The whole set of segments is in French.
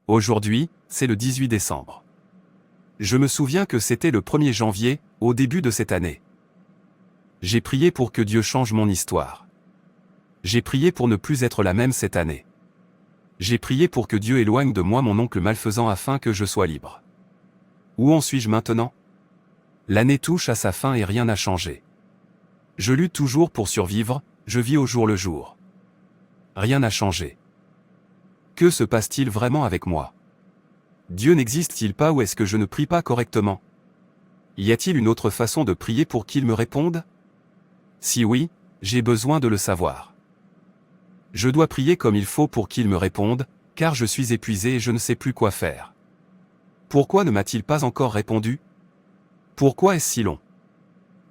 Aujourd'hui, c'est le 18 décembre. Je me souviens que c'était le 1er janvier, au début de cette année. J'ai prié pour que Dieu change mon histoire. J'ai prié pour ne plus être la même cette année. J'ai prié pour que Dieu éloigne de moi mon oncle malfaisant afin que je sois libre. Où en suis-je maintenant? L'année touche à sa fin et rien n'a changé. Je lutte toujours pour survivre, je vis au jour le jour. Rien n'a changé. Que se passe-t-il vraiment avec moi? Dieu n'existe-t-il pas ou est-ce que je ne prie pas correctement? Y a-t-il une autre façon de prier pour qu'il me réponde? Si oui, j'ai besoin de le savoir. Je dois prier comme il faut pour qu'il me réponde, car je suis épuisé et je ne sais plus quoi faire. Pourquoi ne m'a-t-il pas encore répondu? Pourquoi est-ce si long?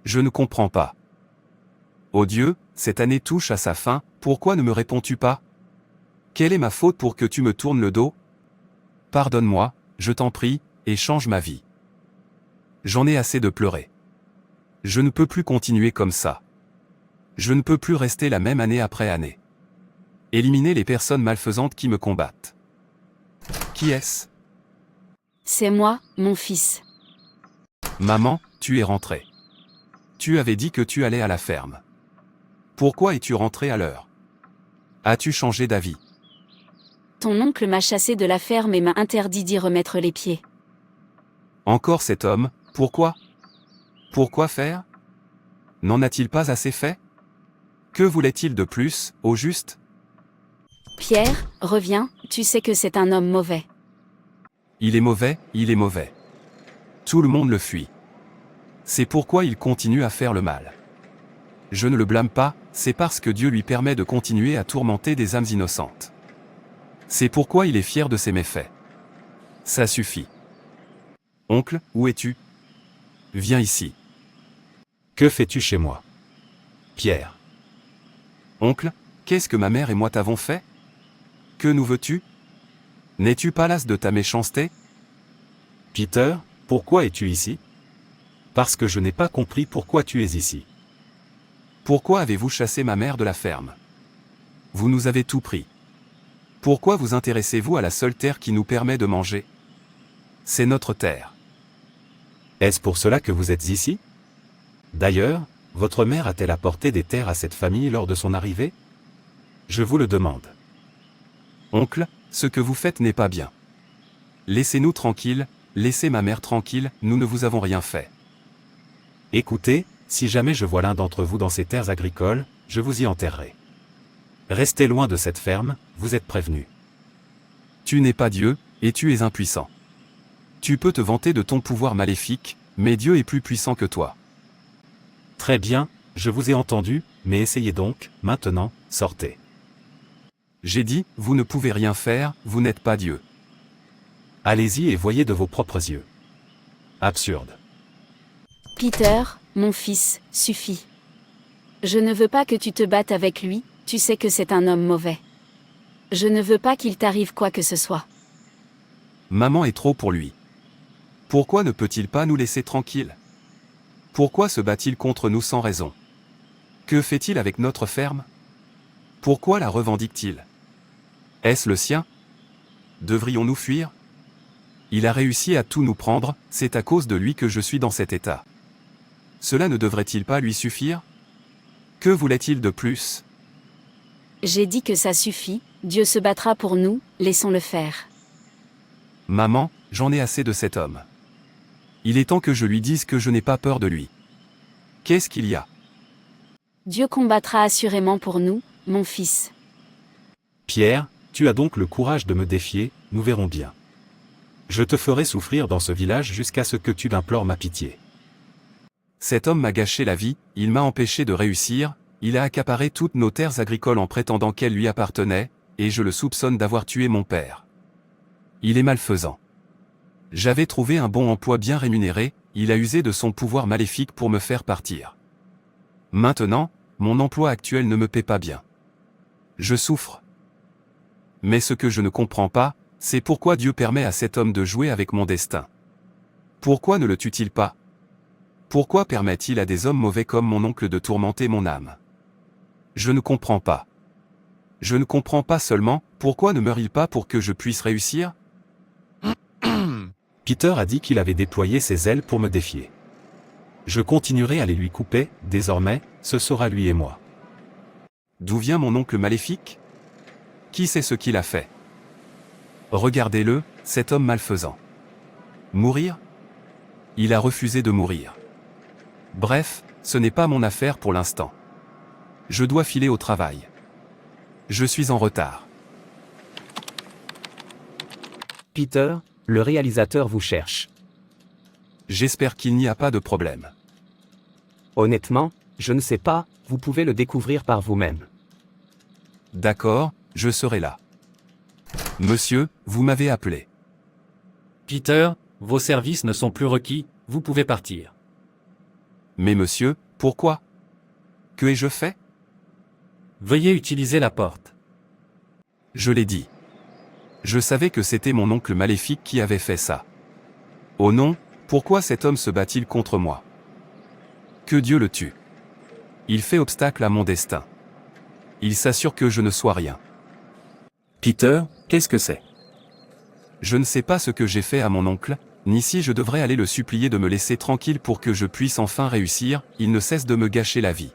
Je ne comprends pas. Ô Dieu, cette année touche à sa fin, pourquoi ne me réponds-tu pas? Quelle est ma faute pour que tu me tournes le dos? Pardonne-moi, je t'en prie, et change ma vie. J'en ai assez de pleurer. Je ne peux plus continuer comme ça. Je ne peux plus rester la même année après année. Éliminer les personnes malfaisantes qui me combattent. Qui est-ce? C'est moi, mon fils. Maman, tu es rentrée. Tu avais dit que tu allais à la ferme. Pourquoi es-tu rentrée à l'heure? As-tu changé d'avis? Ton oncle m'a chassé de la ferme et m'a interdit d'y remettre les pieds. Encore cet homme, pourquoi? Pourquoi faire? N'en a-t-il pas assez fait? Que voulait-il de plus, au juste? Pierre, reviens, tu sais que c'est un homme mauvais. Il est mauvais, il est mauvais. Tout le monde le fuit. C'est pourquoi il continue à faire le mal. Je ne le blâme pas, c'est parce que Dieu lui permet de continuer à tourmenter des âmes innocentes. C'est pourquoi il est fier de ses méfaits. Ça suffit. Oncle, où es-tu? Viens ici. Que fais-tu chez moi? Pierre. Oncle, qu'est-ce que ma mère et moi t'avons fait? Que nous veux-tu? N'es-tu pas las de ta méchanceté? Peter, pourquoi es-tu ici? Parce que je n'ai pas compris pourquoi tu es ici. Pourquoi avez-vous chassé ma mère de la ferme? Vous nous avez tout pris. Pourquoi vous intéressez-vous à la seule terre qui nous permet de manger? C'est notre terre. Est-ce pour cela que vous êtes ici? D'ailleurs, votre mère a-t-elle apporté des terres à cette famille lors de son arrivée? Je vous le demande. Oncle, ce que vous faites n'est pas bien. Laissez-nous tranquilles, laissez ma mère tranquille, nous ne vous avons rien fait. Écoutez, si jamais je vois l'un d'entre vous dans ces terres agricoles, je vous y enterrerai. Restez loin de cette ferme, vous êtes prévenus. Tu n'es pas Dieu, et tu es impuissant. Tu peux te vanter de ton pouvoir maléfique, mais Dieu est plus puissant que toi. Très bien, je vous ai entendu, mais essayez donc, maintenant, sortez. J'ai dit, vous ne pouvez rien faire, vous n'êtes pas Dieu. Allez-y et voyez de vos propres yeux. Absurde. Peter, mon fils, suffit. Je ne veux pas que tu te battes avec lui, tu sais que c'est un homme mauvais. Je ne veux pas qu'il t'arrive quoi que ce soit. Maman est trop pour lui. Pourquoi ne peut-il pas nous laisser tranquilles? Pourquoi se bat-il contre nous sans raison? Que fait-il avec notre ferme? Pourquoi la revendique-t-il? Est-ce le sien? Devrions-nous fuir? Il a réussi à tout nous prendre, c'est à cause de lui que je suis dans cet état. Cela ne devrait-il pas lui suffire? Que voulait-il de plus? J'ai dit que ça suffit, Dieu se battra pour nous, laissons-le faire. Maman, j'en ai assez de cet homme. Il est temps que je lui dise que je n'ai pas peur de lui. Qu'est-ce qu'il y a? Dieu combattra assurément pour nous, mon fils. Pierre, tu as donc le courage de me défier, nous verrons bien. Je te ferai souffrir dans ce village jusqu'à ce que tu m'implores ma pitié. Cet homme m'a gâché la vie, il m'a empêché de réussir, il a accaparé toutes nos terres agricoles en prétendant qu'elles lui appartenaient, et je le soupçonne d'avoir tué mon père. Il est malfaisant. J'avais trouvé un bon emploi bien rémunéré, il a usé de son pouvoir maléfique pour me faire partir. Maintenant, mon emploi actuel ne me paie pas bien. Je souffre. Mais ce que je ne comprends pas, c'est pourquoi Dieu permet à cet homme de jouer avec mon destin. Pourquoi ne le tue-t-il pas? Pourquoi permet-il à des hommes mauvais comme mon oncle de tourmenter mon âme? Je ne comprends pas. Je ne comprends pas seulement, pourquoi ne meurt-il pas pour que je puisse réussir? Peter a dit qu'il avait déployé ses ailes pour me défier. Je continuerai à les lui couper, désormais, ce sera lui et moi. D'où vient mon oncle maléfique? Qui sait ce qu'il a fait? Regardez-le, cet homme malfaisant. Mourir? Il a refusé de mourir. Bref, ce n'est pas mon affaire pour l'instant. Je dois filer au travail. Je suis en retard. Peter, le réalisateur vous cherche. J'espère qu'il n'y a pas de problème. Honnêtement, je ne sais pas, vous pouvez le découvrir par vous-même. D'accord, je serai là. Monsieur, vous m'avez appelé. Peter, vos services ne sont plus requis, vous pouvez partir. Mais monsieur, pourquoi? Que ai-je fait? Veuillez utiliser la porte. Je l'ai dit. Je savais que c'était mon oncle maléfique qui avait fait ça. Oh non, pourquoi cet homme se bat-il contre moi? Que Dieu le tue. Il fait obstacle à mon destin. Il s'assure que je ne sois rien. Peter, qu'est-ce que c'est? Je ne sais pas ce que j'ai fait à mon oncle, ni si je devrais aller le supplier de me laisser tranquille pour que je puisse enfin réussir, il ne cesse de me gâcher la vie.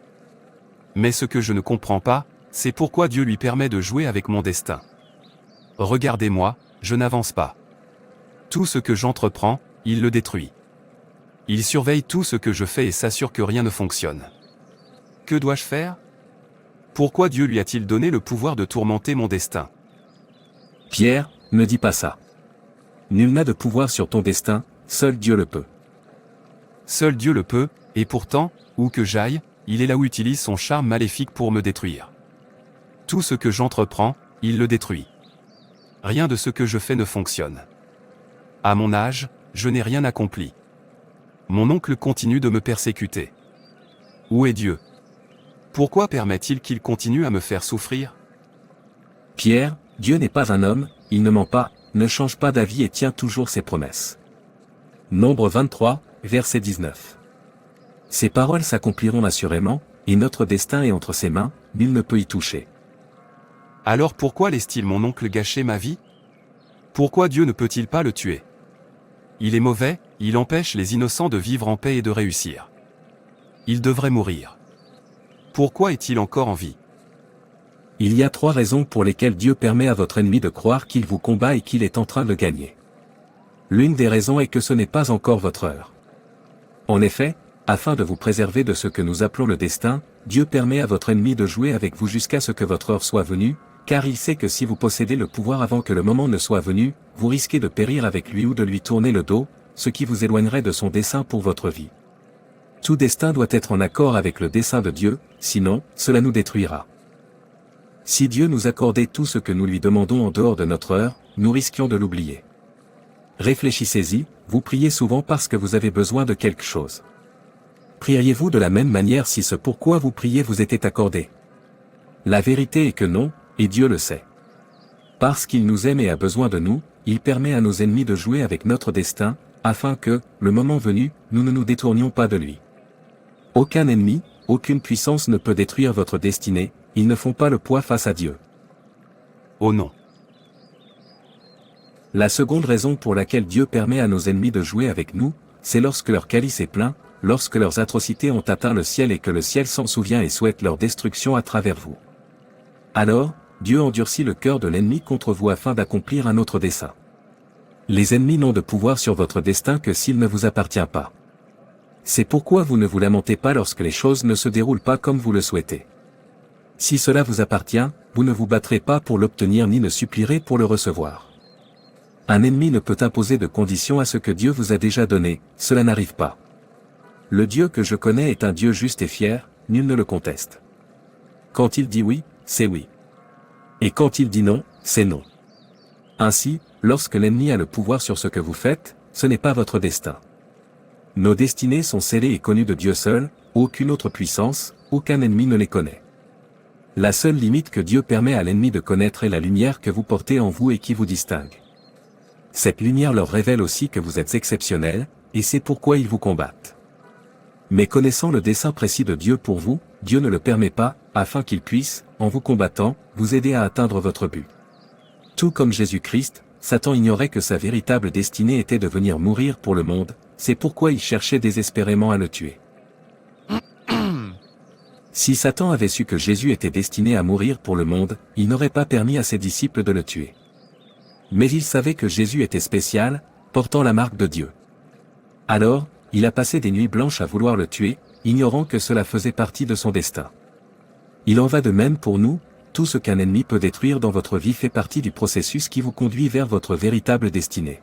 Mais ce que je ne comprends pas, c'est pourquoi Dieu lui permet de jouer avec mon destin. Regardez-moi, je n'avance pas. Tout ce que j'entreprends, il le détruit. Il surveille tout ce que je fais et s'assure que rien ne fonctionne. Que dois-je faire? Pourquoi Dieu lui a-t-il donné le pouvoir de tourmenter mon destin? Pierre, ne dis pas ça. Nul n'a de pouvoir sur ton destin, seul Dieu le peut. Seul Dieu le peut, et pourtant, où que j'aille, il est là où utilise son charme maléfique pour me détruire. Tout ce que j'entreprends, il le détruit. Rien de ce que je fais ne fonctionne. À mon âge, je n'ai rien accompli. Mon oncle continue de me persécuter. Où est Dieu? Pourquoi permet-il qu'il continue à me faire souffrir? Pierre, Dieu n'est pas un homme, il ne ment pas, ne change pas d'avis et tient toujours ses promesses. Nombre 23, verset 19. Ces paroles s'accompliront assurément, et notre destin est entre ses mains, nul ne peut y toucher. Alors pourquoi laisse-t-il mon oncle gâcher ma vie? Pourquoi Dieu ne peut-il pas le tuer? Il est mauvais, il empêche les innocents de vivre en paix et de réussir. Il devrait mourir. Pourquoi est-il encore en vie? Il y a 3 raisons pour lesquelles Dieu permet à votre ennemi de croire qu'il vous combat et qu'il est en train de gagner. L'une des raisons est que ce n'est pas encore votre heure. En effet, afin de vous préserver de ce que nous appelons le destin, Dieu permet à votre ennemi de jouer avec vous jusqu'à ce que votre heure soit venue, car il sait que si vous possédez le pouvoir avant que le moment ne soit venu, vous risquez de périr avec lui ou de lui tourner le dos, ce qui vous éloignerait de son dessein pour votre vie. Tout destin doit être en accord avec le dessein de Dieu, sinon, cela nous détruira. Si Dieu nous accordait tout ce que nous lui demandons en dehors de notre heure, nous risquions de l'oublier. Réfléchissez-y, vous priez souvent parce que vous avez besoin de quelque chose. Prieriez-vous de la même manière si ce pourquoi vous priez vous était accordé? La vérité est que non, et Dieu le sait. Parce qu'il nous aime et a besoin de nous, il permet à nos ennemis de jouer avec notre destin, afin que, le moment venu, nous ne nous détournions pas de lui. Aucun ennemi, aucune puissance ne peut détruire votre destinée, ils ne font pas le poids face à Dieu. Oh non. La seconde raison pour laquelle Dieu permet à nos ennemis de jouer avec nous, c'est lorsque leur calice est plein, lorsque leurs atrocités ont atteint le ciel et que le ciel s'en souvient et souhaite leur destruction à travers vous. Alors, Dieu endurcit le cœur de l'ennemi contre vous afin d'accomplir un autre dessein. Les ennemis n'ont de pouvoir sur votre destin que s'il ne vous appartient pas. C'est pourquoi vous ne vous lamentez pas lorsque les choses ne se déroulent pas comme vous le souhaitez. Si cela vous appartient, vous ne vous battrez pas pour l'obtenir ni ne supplierez pour le recevoir. Un ennemi ne peut imposer de conditions à ce que Dieu vous a déjà donné, cela n'arrive pas. Le Dieu que je connais est un Dieu juste et fier, nul ne le conteste. Quand il dit oui, c'est oui. Et quand il dit non, c'est non. Ainsi, lorsque l'ennemi a le pouvoir sur ce que vous faites, ce n'est pas votre destin. Nos destinées sont scellées et connues de Dieu seul, aucune autre puissance, aucun ennemi ne les connaît. La seule limite que Dieu permet à l'ennemi de connaître est la lumière que vous portez en vous et qui vous distingue. Cette lumière leur révèle aussi que vous êtes exceptionnel, et c'est pourquoi ils vous combattent. Mais connaissant le dessein précis de Dieu pour vous, Dieu ne le permet pas, afin qu'il puisse, en vous combattant, vous aider à atteindre votre but. Tout comme Jésus-Christ, Satan ignorait que sa véritable destinée était de venir mourir pour le monde, c'est pourquoi il cherchait désespérément à le tuer. Si Satan avait su que Jésus était destiné à mourir pour le monde, il n'aurait pas permis à ses disciples de le tuer. Mais il savait que Jésus était spécial, portant la marque de Dieu. Alors, il a passé des nuits blanches à vouloir le tuer, ignorant que cela faisait partie de son destin. Il en va de même pour nous, tout ce qu'un ennemi peut détruire dans votre vie fait partie du processus qui vous conduit vers votre véritable destinée.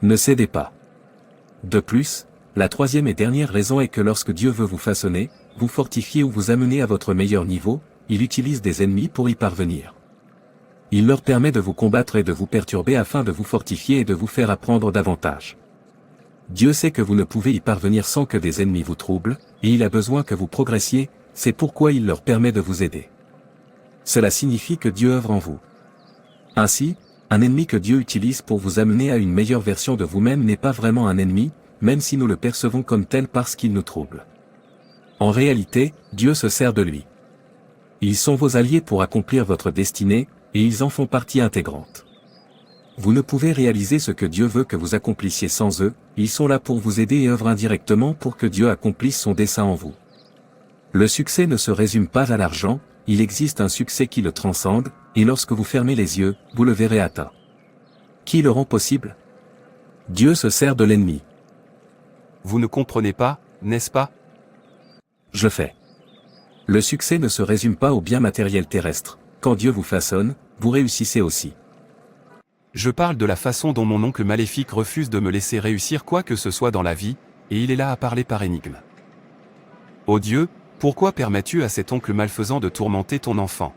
Ne cédez pas. De plus, la troisième et dernière raison est que lorsque Dieu veut vous façonner, vous fortifier ou vous amener à votre meilleur niveau, il utilise des ennemis pour y parvenir. Il leur permet de vous combattre et de vous perturber afin de vous fortifier et de vous faire apprendre davantage. Dieu sait que vous ne pouvez y parvenir sans que des ennemis vous troublent, et il a besoin que vous progressiez, c'est pourquoi il leur permet de vous aider. Cela signifie que Dieu œuvre en vous. Ainsi, un ennemi que Dieu utilise pour vous amener à une meilleure version de vous-même n'est pas vraiment un ennemi, même si nous le percevons comme tel parce qu'il nous trouble. En réalité, Dieu se sert de lui. Ils sont vos alliés pour accomplir votre destinée, et ils en font partie intégrante. Vous ne pouvez réaliser ce que Dieu veut que vous accomplissiez sans eux, ils sont là pour vous aider et œuvrent indirectement pour que Dieu accomplisse son dessein en vous. Le succès ne se résume pas à l'argent, il existe un succès qui le transcende, et lorsque vous fermez les yeux, vous le verrez atteint. Qui le rend possible? Dieu se sert de l'ennemi. Vous ne comprenez pas, n'est-ce pas? Je fais. Le succès ne se résume pas au bien matériel terrestre. Quand Dieu vous façonne, vous réussissez aussi. Je parle de la façon dont mon oncle maléfique refuse de me laisser réussir quoi que ce soit dans la vie, et il est là à parler par énigme. Ô Dieu, pourquoi permets-tu à cet oncle malfaisant de tourmenter ton enfant?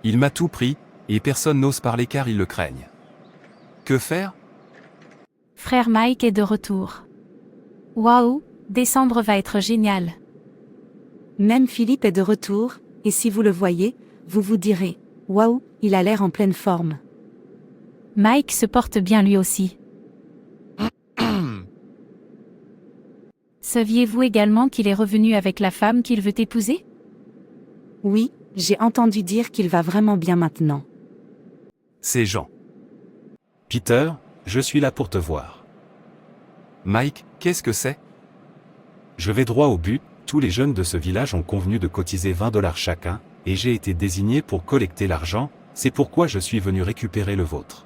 Il m'a tout pris, et personne n'ose parler car ils le craignent. Que faire? Frère Mike est de retour. Waouh, décembre va être génial. Même Philippe est de retour, et si vous le voyez, vous vous direz « Waouh, il a l'air en pleine forme ». Mike se porte bien lui aussi. Saviez-vous également qu'il est revenu avec la femme qu'il veut épouser? Oui, j'ai entendu dire qu'il va vraiment bien maintenant. C'est Jean. Peter, je suis là pour te voir. Mike, qu'est-ce que c'est? Je vais droit au but, tous les jeunes de ce village ont convenu de cotiser $20 chacun, et j'ai été désigné pour collecter l'argent, c'est pourquoi je suis venu récupérer le vôtre.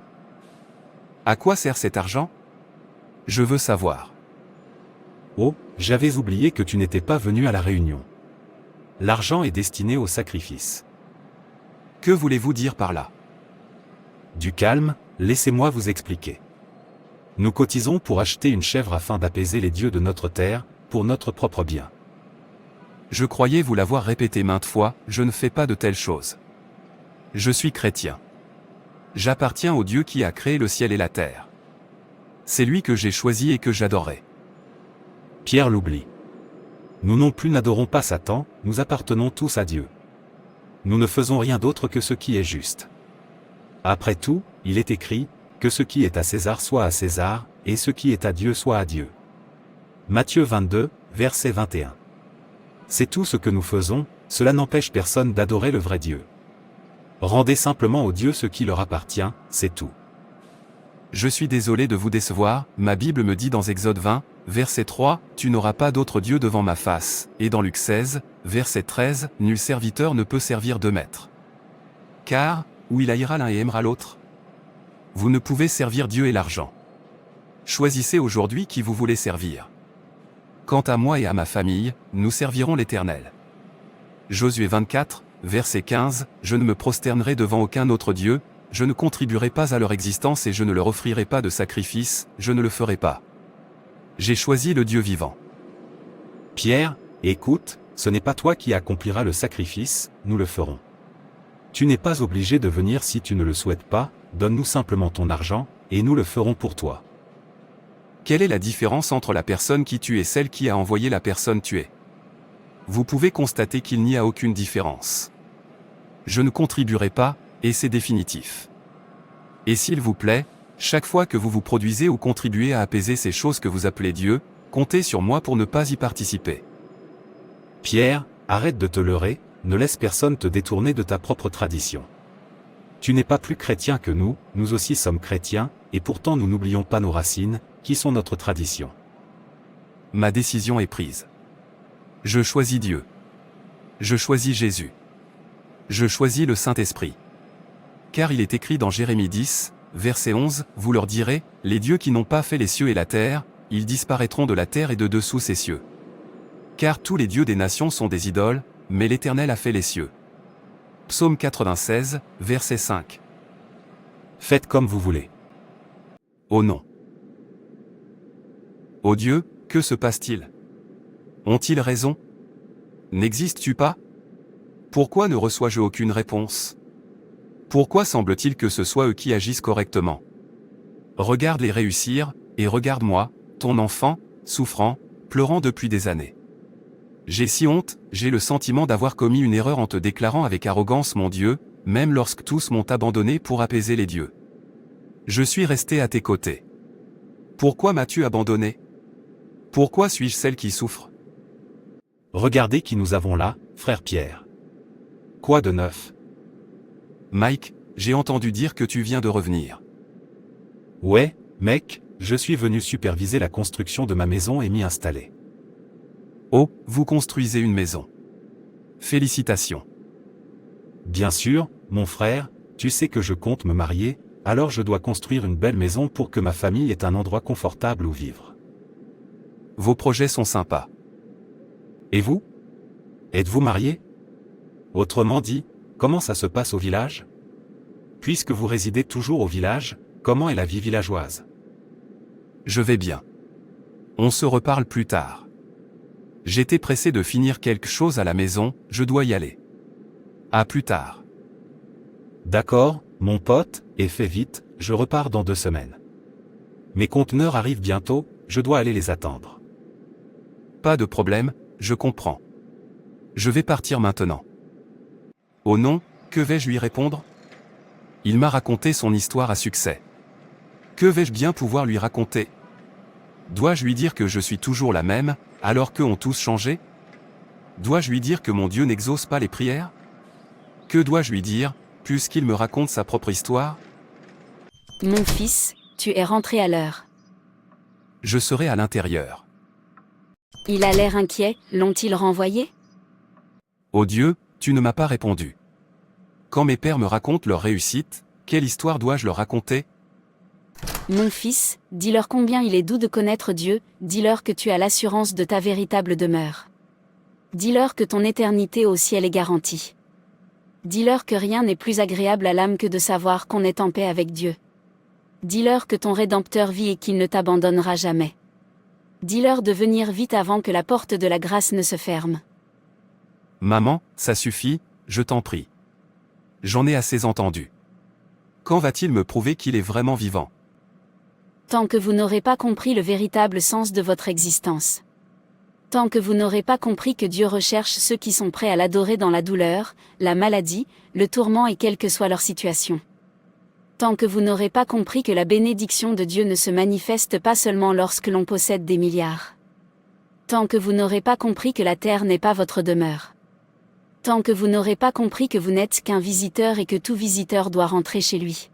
À quoi sert cet argent? Je veux savoir. Oh, j'avais oublié que tu n'étais pas venu à la réunion. L'argent est destiné au sacrifice. Que voulez-vous dire par là? Du calme, laissez-moi vous expliquer. Nous cotisons pour acheter une chèvre afin d'apaiser les dieux de notre terre, pour notre propre bien. Je croyais vous l'avoir répété maintes fois, je ne fais pas de telles choses. Je suis chrétien. J'appartiens au Dieu qui a créé le ciel et la terre. C'est lui que j'ai choisi et que j'adorais. Pierre l'oublie. Nous non plus n'adorons pas Satan, nous appartenons tous à Dieu. Nous ne faisons rien d'autre que ce qui est juste. Après tout, il est écrit, que ce qui est à César soit à César, et ce qui est à Dieu soit à Dieu. Matthieu 22, verset 21. C'est tout ce que nous faisons, cela n'empêche personne d'adorer le vrai Dieu. Rendez simplement aux dieux ce qui leur appartient, c'est tout. Je suis désolé de vous décevoir, ma Bible me dit dans Exode 20, verset 3, « Tu n'auras pas d'autre Dieu devant ma face », et dans Luc 16, verset 13, « Nul serviteur ne peut servir deux maîtres. Car, ou il haïra l'un et aimera l'autre. Vous ne pouvez servir Dieu et l'argent. Choisissez aujourd'hui qui vous voulez servir. Quant à moi et à ma famille, nous servirons l'Éternel. » Josué 24, verset 15, « Je ne me prosternerai devant aucun autre Dieu, je ne contribuerai pas à leur existence et je ne leur offrirai pas de sacrifice, je ne le ferai pas. J'ai choisi le Dieu vivant. » Pierre, écoute, ce n'est pas toi qui accompliras le sacrifice, nous le ferons. Tu n'es pas obligé de venir si tu ne le souhaites pas, donne-nous simplement ton argent, et nous le ferons pour toi. Quelle est la différence entre la personne qui tue et celle qui a envoyé la personne tuée? Vous pouvez constater qu'il n'y a aucune différence. Je ne contribuerai pas, et c'est définitif. Et s'il vous plaît, chaque fois que vous vous produisez ou contribuez à apaiser ces choses que vous appelez Dieu, comptez sur moi pour ne pas y participer. Pierre, arrête de te leurrer, ne laisse personne te détourner de ta propre tradition. Tu n'es pas plus chrétien que nous, nous aussi sommes chrétiens, et pourtant nous n'oublions pas nos racines, qui sont notre tradition. Ma décision est prise. Je choisis Dieu. Je choisis Jésus. Je choisis le Saint-Esprit. Car il est écrit dans Jérémie 10, verset 11, « Vous leur direz, les dieux qui n'ont pas fait les cieux et la terre, ils disparaîtront de la terre et de dessous ces cieux. Car tous les dieux des nations sont des idoles, mais l'Éternel a fait les cieux. » Psaume 96, verset 5. Faites comme vous voulez. Oh non. Ô Dieu, que se passe-t-il? Ont-ils raison? N'existes-tu pas? Pourquoi ne reçois-je aucune réponse? Pourquoi semble-t-il que ce soit eux qui agissent correctement? Regarde-les réussir, et regarde-moi, ton enfant, souffrant, pleurant depuis des années. J'ai si honte, j'ai le sentiment d'avoir commis une erreur en te déclarant avec arrogance mon Dieu, même lorsque tous m'ont abandonné pour apaiser les dieux. Je suis resté à tes côtés. Pourquoi m'as-tu abandonné? Pourquoi suis-je celle qui souffre? Regardez qui nous avons là, frère Pierre. Quoi de neuf? Mike, j'ai entendu dire que tu viens de revenir. Ouais, mec, je suis venu superviser la construction de ma maison et m'y installer. Oh, vous construisez une maison. Félicitations. Bien sûr, mon frère, tu sais que je compte me marier, alors je dois construire une belle maison pour que ma famille ait un endroit confortable où vivre. Vos projets sont sympas. Et vous? Êtes-vous marié? Autrement dit, comment ça se passe au village? Puisque vous résidez toujours au village, comment est la vie villageoise? Je vais bien. On se reparle plus tard. J'étais pressé de finir quelque chose à la maison, je dois y aller. À plus tard. D'accord, mon pote, et fais vite, je repars dans 2 semaines. Mes conteneurs arrivent bientôt, je dois aller les attendre. Pas de problème, je comprends. Je vais partir maintenant. Oh non, que vais-je lui répondre? Il m'a raconté son histoire à succès. Que vais-je bien pouvoir lui raconter? Dois-je lui dire que je suis toujours la même, alors qu'eux ont tous changé? Dois-je lui dire que mon Dieu n'exauce pas les prières? Que dois-je lui dire, puisqu'il me raconte sa propre histoire? Mon fils, tu es rentré à l'heure. Je serai à l'intérieur. Il a l'air inquiet, l'ont-ils renvoyé? Ô Dieu, tu ne m'as pas répondu. Quand mes pères me racontent leur réussite, quelle histoire dois-je leur raconter? Mon fils, dis-leur combien il est doux de connaître Dieu, dis-leur que tu as l'assurance de ta véritable demeure. Dis-leur que ton éternité au ciel est garantie. Dis-leur que rien n'est plus agréable à l'âme que de savoir qu'on est en paix avec Dieu. Dis-leur que ton Rédempteur vit et qu'il ne t'abandonnera jamais. Dis-leur de venir vite avant que la porte de la grâce ne se ferme. Maman, ça suffit, je t'en prie. J'en ai assez entendu. Quand va-t-il me prouver qu'il est vraiment vivant? Tant que vous n'aurez pas compris le véritable sens de votre existence. Tant que vous n'aurez pas compris que Dieu recherche ceux qui sont prêts à l'adorer dans la douleur, la maladie, le tourment et quelle que soit leur situation. Tant que vous n'aurez pas compris que la bénédiction de Dieu ne se manifeste pas seulement lorsque l'on possède des milliards. Tant que vous n'aurez pas compris que la terre n'est pas votre demeure. Tant que vous n'aurez pas compris que vous n'êtes qu'un visiteur et que tout visiteur doit rentrer chez lui.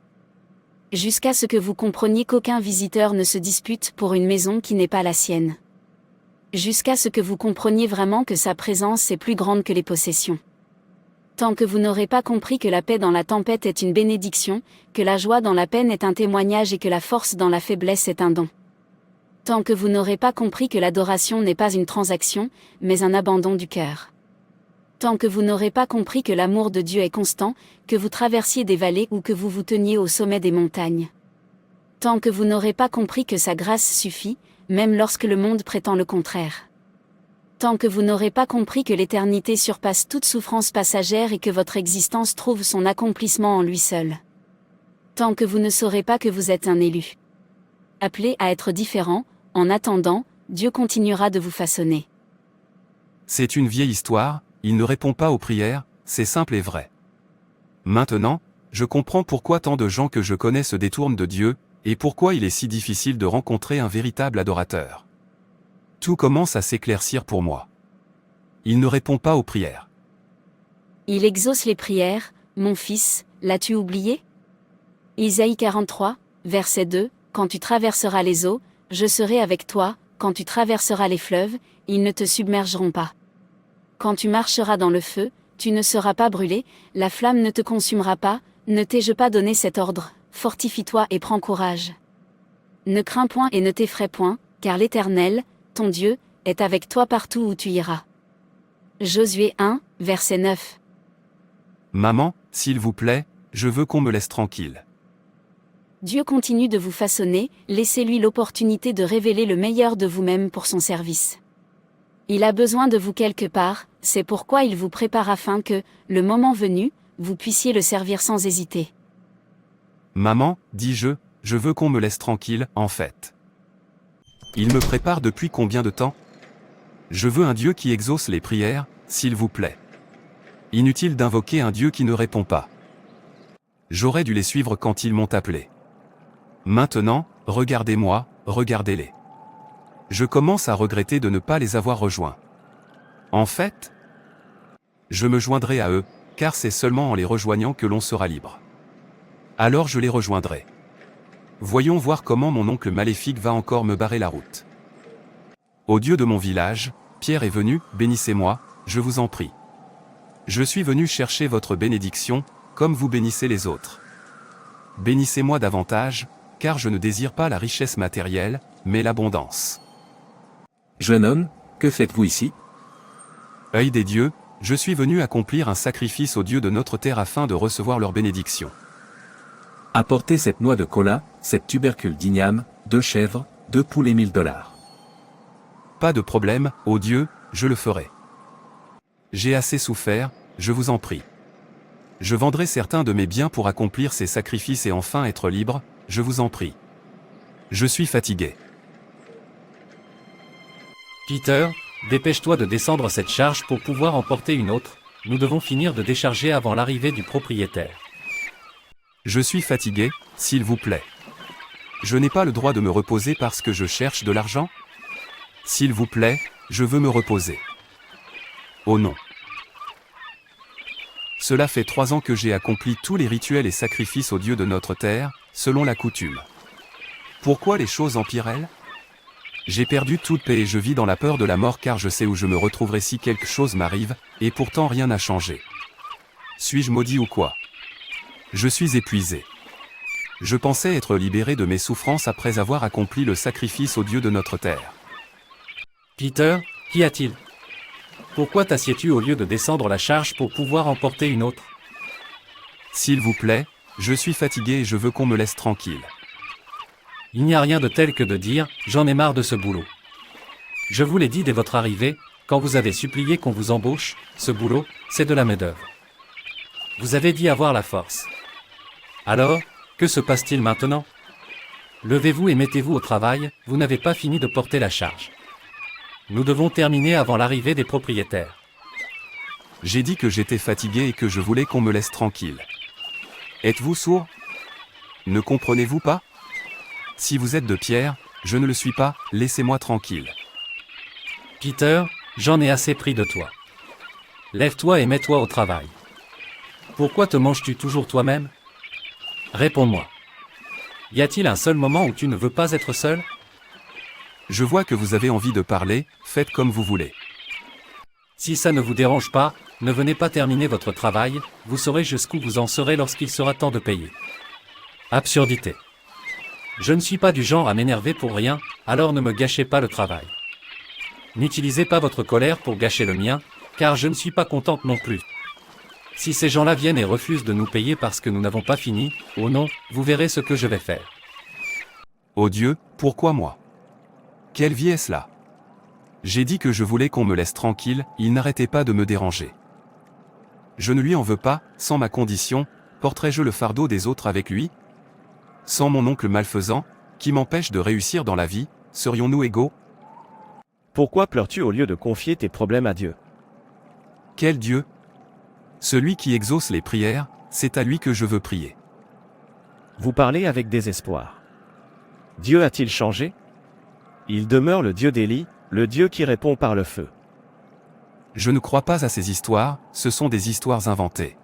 Jusqu'à ce que vous compreniez qu'aucun visiteur ne se dispute pour une maison qui n'est pas la sienne. Jusqu'à ce que vous compreniez vraiment que sa présence est plus grande que les possessions. Tant que vous n'aurez pas compris que la paix dans la tempête est une bénédiction, que la joie dans la peine est un témoignage et que la force dans la faiblesse est un don. Tant que vous n'aurez pas compris que l'adoration n'est pas une transaction, mais un abandon du cœur. Tant que vous n'aurez pas compris que l'amour de Dieu est constant, que vous traversiez des vallées ou que vous vous teniez au sommet des montagnes. Tant que vous n'aurez pas compris que sa grâce suffit, même lorsque le monde prétend le contraire. Tant que vous n'aurez pas compris que l'éternité surpasse toute souffrance passagère et que votre existence trouve son accomplissement en lui seul. Tant que vous ne saurez pas que vous êtes un élu. Appelé à être différent, en attendant, Dieu continuera de vous façonner. C'est une vieille histoire, il ne répond pas aux prières, c'est simple et vrai. Maintenant, je comprends pourquoi tant de gens que je connais se détournent de Dieu, et pourquoi il est si difficile de rencontrer un véritable adorateur. Tout commence à s'éclaircir pour moi. Il ne répond pas aux prières. Il exauce les prières, Mon fils, l'as-tu oublié? Isaïe 43, verset 2, Quand tu traverseras les eaux, je serai avec toi, quand tu traverseras les fleuves, ils ne te submergeront pas. Quand tu marcheras dans le feu, tu ne seras pas brûlé, la flamme ne te consumera pas, ne t'ai-je pas donné cet ordre, fortifie-toi et prends courage. Ne crains point et ne t'effraie point, car l'Éternel, ton Dieu, est avec toi partout où tu iras. Josué 1, verset 9. Maman, s'il vous plaît, je veux qu'on me laisse tranquille. Dieu continue de vous façonner, laissez-lui l'opportunité de révéler le meilleur de vous-même pour son service. Il a besoin de vous quelque part, c'est pourquoi il vous prépare afin que, le moment venu, vous puissiez le servir sans hésiter. Maman, dis-je, je veux qu'on me laisse tranquille, en fait. Il me prépare depuis combien de temps? Je veux un Dieu qui exauce les prières, s'il vous plaît. Inutile d'invoquer un Dieu qui ne répond pas. J'aurais dû les suivre quand ils m'ont appelé. Maintenant, regardez-moi, regardez-les. Je commence à regretter de ne pas les avoir rejoints. En fait, je me joindrai à eux, car c'est seulement en les rejoignant que l'on sera libre. Alors je les rejoindrai. Voyons voir comment mon oncle maléfique va encore me barrer la route. Ô Dieu de mon village, Pierre est venu, bénissez-moi, je vous en prie. Je suis venu chercher votre bénédiction, comme vous bénissez les autres. Bénissez-moi davantage, car je ne désire pas la richesse matérielle, mais l'abondance. Jeune homme, que faites-vous ici? Œil des dieux, je suis venu accomplir un sacrifice aux dieux de notre terre afin de recevoir leur bénédiction. Apportez cette noix de cola, cette tubercule d'igname, 2 chèvres, 2 poules et $1000. Pas de problème, ô Dieu, je le ferai. J'ai assez souffert, je vous en prie. Je vendrai certains de mes biens pour accomplir ces sacrifices et enfin être libre, je vous en prie. Je suis fatigué. Peter, dépêche-toi de descendre cette charge pour pouvoir en porter une autre, nous devons finir de décharger avant l'arrivée du propriétaire. Je suis fatigué, s'il vous plaît. Je n'ai pas le droit de me reposer parce que je cherche de l'argent? S'il vous plaît, je veux me reposer. Oh non. Cela fait 3 ans que j'ai accompli tous les rituels et sacrifices aux dieux de notre terre, selon la coutume. Pourquoi les choses empirent-elles? J'ai perdu toute paix et je vis dans la peur de la mort car je sais où je me retrouverai si quelque chose m'arrive, et pourtant rien n'a changé. Suis-je maudit ou quoi? Je suis épuisé. Je pensais être libéré de mes souffrances après avoir accompli le sacrifice aux dieux de notre terre. Peter, qu'y a-t-il? Pourquoi t'assieds-tu au lieu de descendre la charge pour pouvoir en porter une autre? S'il vous plaît, je suis fatigué et je veux qu'on me laisse tranquille. Il n'y a rien de tel que de dire « j'en ai marre de ce boulot ». Je vous l'ai dit dès votre arrivée, quand vous avez supplié qu'on vous embauche, ce boulot, c'est de la main-d'œuvre. Vous avez dit avoir la force. Alors, que se passe-t-il maintenant? Levez-vous et mettez-vous au travail, vous n'avez pas fini de porter la charge. Nous devons terminer avant l'arrivée des propriétaires. J'ai dit que j'étais fatigué et que je voulais qu'on me laisse tranquille. Êtes-vous sourd? Ne comprenez-vous pas? Si vous êtes de pierre, je ne le suis pas, laissez-moi tranquille. Peter, j'en ai assez pris de toi. Lève-toi et mets-toi au travail. Pourquoi te manges-tu toujours toi-même? Réponds-moi. Y a-t-il un seul moment où tu ne veux pas être seul? Je vois que vous avez envie de parler, faites comme vous voulez. Si ça ne vous dérange pas, ne venez pas terminer votre travail, vous saurez jusqu'où vous en serez lorsqu'il sera temps de payer. Absurdité. Je ne suis pas du genre à m'énerver pour rien, alors ne me gâchez pas le travail. N'utilisez pas votre colère pour gâcher le mien, car je ne suis pas contente non plus. Si ces gens-là viennent et refusent de nous payer parce que nous n'avons pas fini, oh non, vous verrez ce que je vais faire. Oh Dieu, pourquoi moi? Quelle vie est-ce là? J'ai dit que je voulais qu'on me laisse tranquille, il n'arrêtait pas de me déranger. Je ne lui en veux pas, sans ma condition, porterai-je le fardeau des autres avec lui? Sans mon oncle malfaisant, qui m'empêche de réussir dans la vie, serions-nous égaux? Pourquoi pleures-tu au lieu de confier tes problèmes à Dieu? Quel Dieu? Celui qui exauce les prières, c'est à lui que je veux prier. Vous parlez avec désespoir. Dieu a-t-il changé? Il demeure le Dieu d'Élie, le Dieu qui répond par le feu. Je ne crois pas à ces histoires, ce sont des histoires inventées.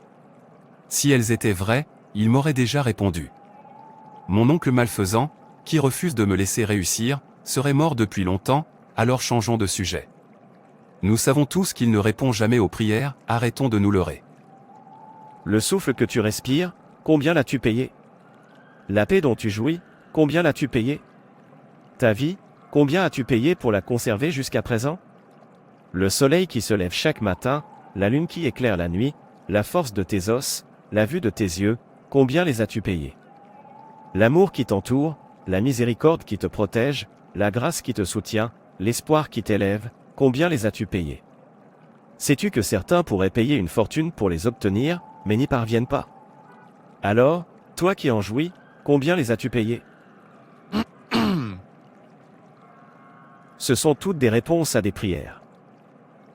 Si elles étaient vraies, il m'aurait déjà répondu. Mon oncle malfaisant, qui refuse de me laisser réussir, serait mort depuis longtemps, alors changeons de sujet. Nous savons tous qu'il ne répond jamais aux prières, arrêtons de nous leurrer. Le souffle que tu respires, combien l'as-tu payé? La paix dont tu jouis, combien l'as-tu payé? Ta vie, combien as-tu payé pour la conserver jusqu'à présent? Le soleil qui se lève chaque matin, la lune qui éclaire la nuit, la force de tes os, la vue de tes yeux, combien les as-tu payés? L'amour qui t'entoure, la miséricorde qui te protège, la grâce qui te soutient, l'espoir qui t'élève, combien les as-tu payés? Sais-tu que certains pourraient payer une fortune pour les obtenir, mais n'y parviennent pas? Alors, toi qui en jouis, combien les as-tu payés? Ce sont toutes des réponses à des prières.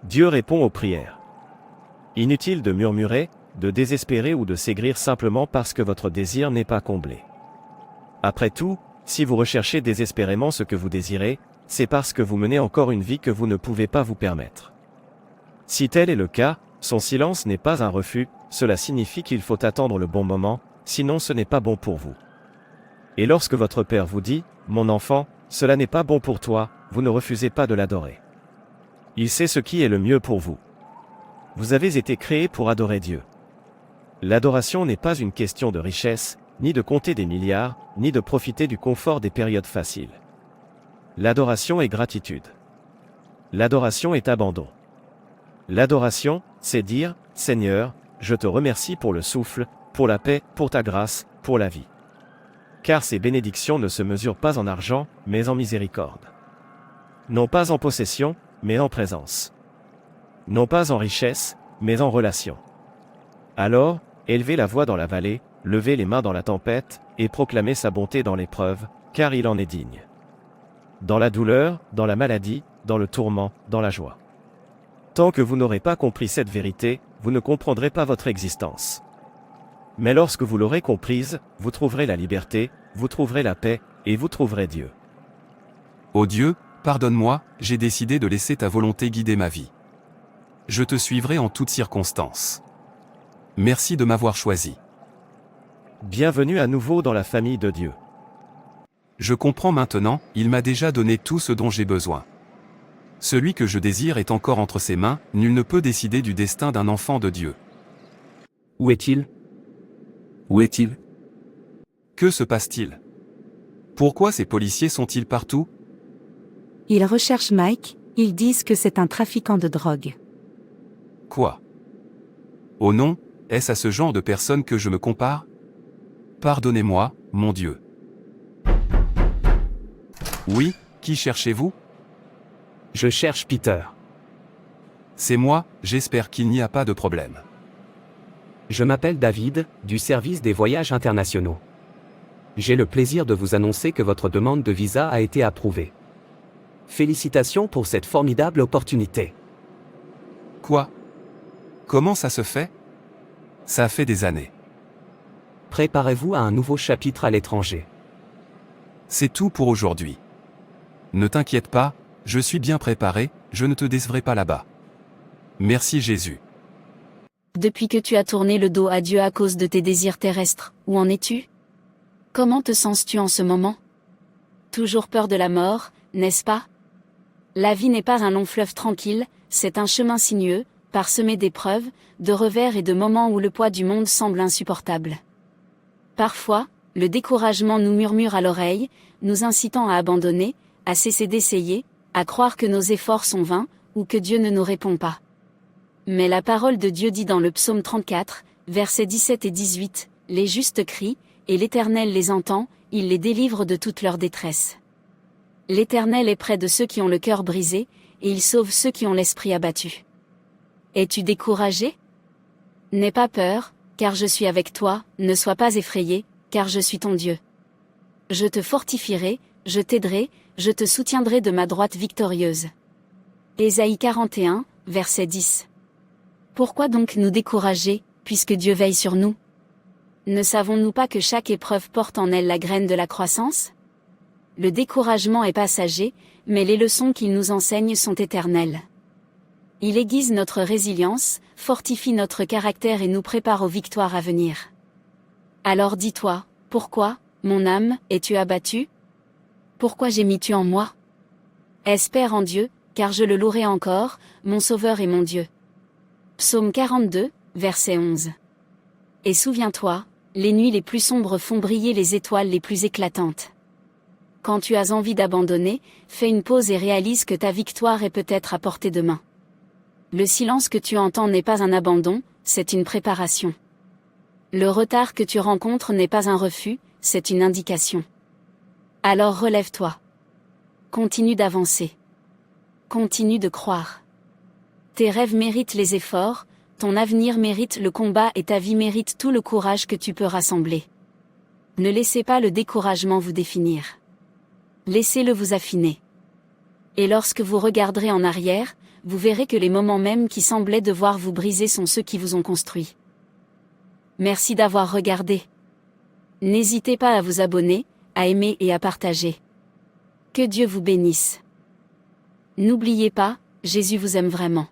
Dieu répond aux prières. Inutile de murmurer, de désespérer ou de s'aigrir simplement parce que votre désir n'est pas comblé. Après tout, si vous recherchez désespérément ce que vous désirez, c'est parce que vous menez encore une vie que vous ne pouvez pas vous permettre. Si tel est le cas, son silence n'est pas un refus, cela signifie qu'il faut attendre le bon moment, sinon ce n'est pas bon pour vous. Et lorsque votre Père vous dit, « Mon enfant, cela n'est pas bon pour toi », vous ne refusez pas de l'adorer. Il sait ce qui est le mieux pour vous. Vous avez été créés pour adorer Dieu. L'adoration n'est pas une question de richesse, ni de compter des milliards, ni de profiter du confort des périodes faciles. L'adoration est gratitude. L'adoration est abandon. L'adoration, c'est dire, « Seigneur, je te remercie pour le souffle, pour la paix, pour ta grâce, pour la vie. » Car ces bénédictions ne se mesurent pas en argent, mais en miséricorde. Non pas en possession, mais en présence. Non pas en richesse, mais en relation. Alors, élevez la voix dans la vallée, levez les mains dans la tempête, et proclamez sa bonté dans l'épreuve, car il en est digne. Dans la douleur, dans la maladie, dans le tourment, dans la joie. Tant que vous n'aurez pas compris cette vérité, vous ne comprendrez pas votre existence. Mais lorsque vous l'aurez comprise, vous trouverez la liberté, vous trouverez la paix, et vous trouverez Dieu. Ô Dieu, pardonne-moi, j'ai décidé de laisser ta volonté guider ma vie. Je te suivrai en toutes circonstances. Merci de m'avoir choisi. Bienvenue à nouveau dans la famille de Dieu. Je comprends maintenant, il m'a déjà donné tout ce dont j'ai besoin. Celui que je désire est encore entre ses mains, nul ne peut décider du destin d'un enfant de Dieu. Où est-il? Où est-il? Que se passe-t-il? Pourquoi ces policiers sont-ils partout? Ils recherchent Mike, ils disent que c'est un trafiquant de drogue. Quoi? Oh non, est-ce à ce genre de personne que je me compare? Pardonnez-moi, mon Dieu. Oui, qui cherchez-vous? Je cherche Peter. C'est moi, j'espère qu'il n'y a pas de problème. Je m'appelle David, du service des voyages internationaux. J'ai le plaisir de vous annoncer que votre demande de visa a été approuvée. Félicitations pour cette formidable opportunité. Quoi? Comment ça se fait? Ça fait des années. Préparez-vous à un nouveau chapitre à l'étranger. C'est tout pour aujourd'hui. Ne t'inquiète pas, je suis bien préparé, je ne te décevrai pas là-bas. Merci Jésus. Depuis que tu as tourné le dos à Dieu à cause de tes désirs terrestres, où en es-tu? Comment te sens-tu en ce moment? Toujours peur de la mort, n'est-ce pas? La vie n'est pas un long fleuve tranquille, c'est un chemin sinueux, parsemé d'épreuves, de revers et de moments où le poids du monde semble insupportable. Parfois, le découragement nous murmure à l'oreille, nous incitant à abandonner, à cesser d'essayer, à croire que nos efforts sont vains, ou que Dieu ne nous répond pas. Mais la parole de Dieu dit dans le psaume 34, versets 17 et 18, « Les justes crient, et l'Éternel les entend, il les délivre de toute leur détresse. L'Éternel est près de ceux qui ont le cœur brisé, et il sauve ceux qui ont l'esprit abattu. » Es-tu découragé? N'aie pas peur, car je suis avec toi, ne sois pas effrayé, car je suis ton Dieu. Je te fortifierai, je t'aiderai, je te soutiendrai de ma droite victorieuse. Ésaïe 41, verset 10. Pourquoi donc nous décourager, puisque Dieu veille sur nous? Ne savons-nous pas que chaque épreuve porte en elle la graine de la croissance? Le découragement est passager, mais les leçons qu'il nous enseigne sont éternelles. Il aiguise notre résilience, fortifie notre caractère et nous prépare aux victoires à venir. Alors dis-toi, pourquoi, mon âme, es-tu abattue? Pourquoi gémis-tu en moi? Espère en Dieu, car je le louerai encore, mon Sauveur et mon Dieu. Psaume 42, verset 11. Et souviens-toi, les nuits les plus sombres font briller les étoiles les plus éclatantes. Quand tu as envie d'abandonner, fais une pause et réalise que ta victoire est peut-être à portée de main. Le silence que tu entends n'est pas un abandon, c'est une préparation. Le retard que tu rencontres n'est pas un refus, c'est une indication. Alors relève-toi. Continue d'avancer. Continue de croire. Tes rêves méritent les efforts, ton avenir mérite le combat et ta vie mérite tout le courage que tu peux rassembler. Ne laissez pas le découragement vous définir. Laissez-le vous affiner. Et lorsque vous regarderez en arrière, vous verrez que les moments même qui semblaient devoir vous briser sont ceux qui vous ont construit. Merci d'avoir regardé. N'hésitez pas à vous abonner, à aimer et à partager. Que Dieu vous bénisse. N'oubliez pas, Jésus vous aime vraiment.